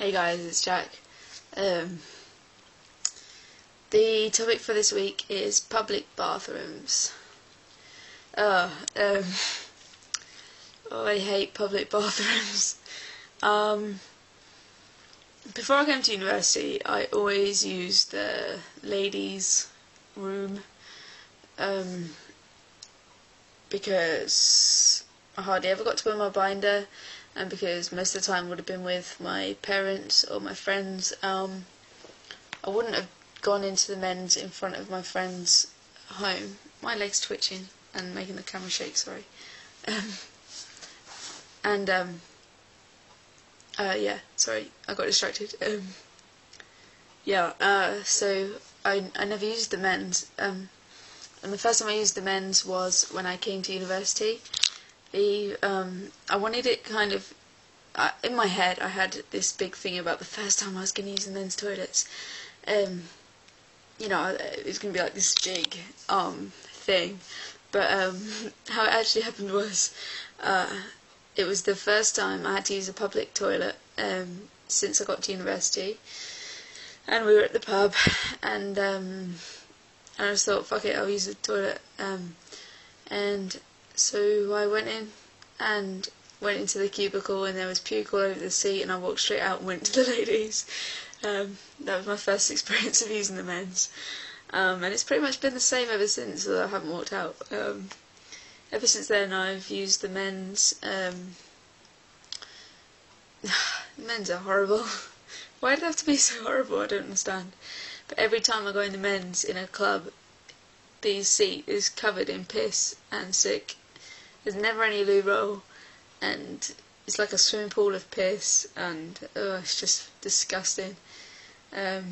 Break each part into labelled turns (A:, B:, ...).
A: Hey guys, it's Jack. The topic for this week is public bathrooms. Oh, I hate public bathrooms. Before I came to university, I always used the ladies' room, because I hardly ever got to wear my binder, and because most of the time would have been with my parents or my friends. I wouldn't have gone into the men's in front of my friends' home. My leg's twitching and making the camera shake, sorry. Yeah, sorry, I got distracted. So I never used the men's, and the first time I used the men's was when I came to university. I wanted it kind of, in my head I had this big thing about the first time I was going to use the men's toilets. It was going to be like this big thing, but how it actually happened was, it was the first time I had to use a public toilet since I got to university, and we were at the pub, and I just thought, fuck it, I'll use the toilet, and so I went in and went into the cubicle, and there was puke all over the seat, and I walked straight out and went to the ladies. That was my first experience of using the men's, and it's pretty much been the same ever since, although I haven't walked out. Ever since then I've used the men's. Men's are horrible. Why do they have to be so horrible? I don't understand. But every time I go in the men's in a club, the seat is covered in piss and sick. There's never any loo roll, and it's like a swimming pool of piss, and it's just disgusting. If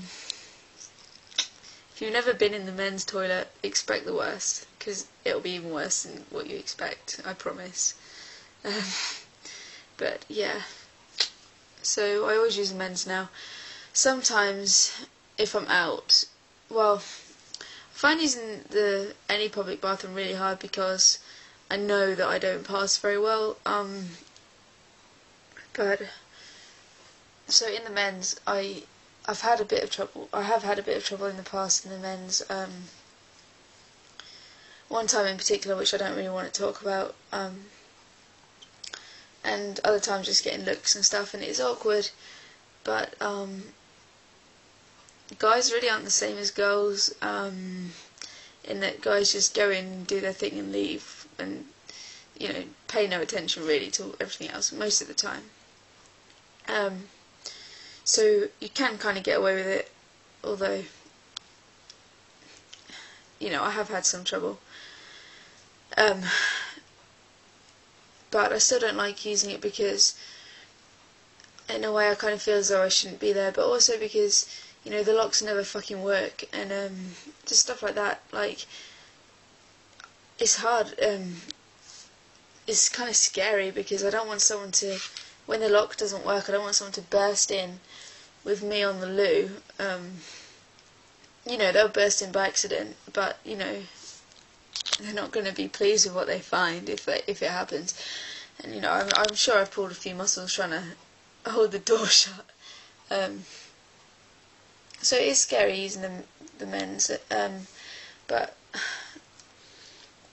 A: you've never been in the men's toilet, expect the worst, because it'll be even worse than what you expect, I promise. But yeah, so I always use the men's now. Sometimes, if I'm out, well, I find using any public bathroom really hard because I know that I don't pass very well. But so in the men's, I have had a bit of trouble in the past in the men's. One time in particular, which I don't really want to talk about, and other times just getting looks and stuff, and it's awkward. But guys really aren't the same as girls, in that guys just go in, do their thing and leave, and pay no attention really to everything else most of the time. So you can kind of get away with it, although I have had some trouble. But I still don't like using it because in a way I kind of feel as though I shouldn't be there, but also because the locks never fucking work, and just stuff like that. Like, it's hard. It's kind of scary because I don't want someone to, when the lock doesn't work, I don't want someone to burst in with me on the loo. They'll burst in by accident, but they're not going to be pleased with what they find if it happens. And I'm sure I've pulled a few muscles trying to hold the door shut. So it is scary using the men's, but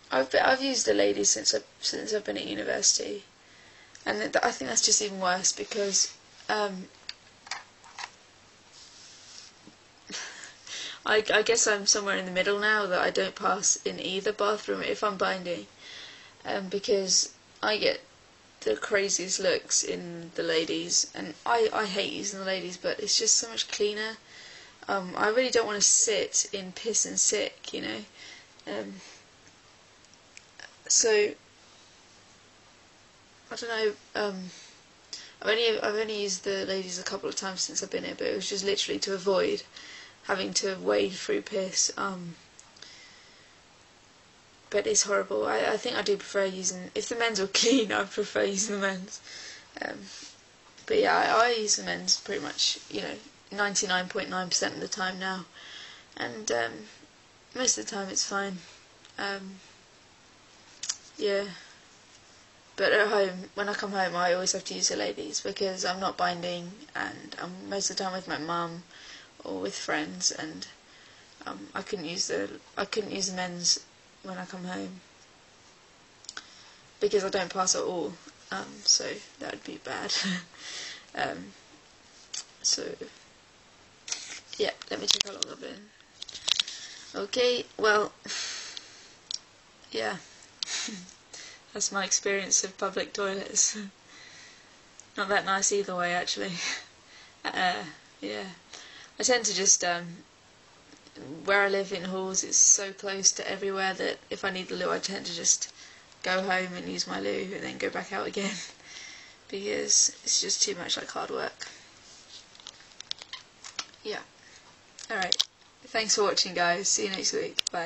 A: I've used the ladies since I've been at university, and I think that's just even worse because I guess I'm somewhere in the middle now, that I don't pass in either bathroom if I'm binding, because I get the craziest looks in the ladies, and I hate using the ladies, but it's just so much cleaner. I really don't want to sit in piss and sick, so I don't know. I've only used the ladies a couple of times since I've been here, but it was just literally to avoid having to wade through piss. But it's horrible. I think I do prefer using, if the men's were clean, I prefer using the men's. But yeah, I use the men's pretty much 99.9% of the time now, and most of the time it's fine. Yeah. But at home, when I come home, I always have to use the ladies because I'm not binding, and I'm most of the time with my mum or with friends, and I couldn't use the men's when I come home because I don't pass at all. So that would be bad. So yeah, let me check how long I've been. Okay, well, yeah. That's my experience of public toilets. Not that nice either way, actually. Yeah. I tend to just, where I live in halls, it's so close to everywhere that if I need the loo, I tend to just go home and use my loo and then go back out again. Because it's just too much like hard work. Yeah. Alright. Thanks for watching, guys. See you next week. Bye.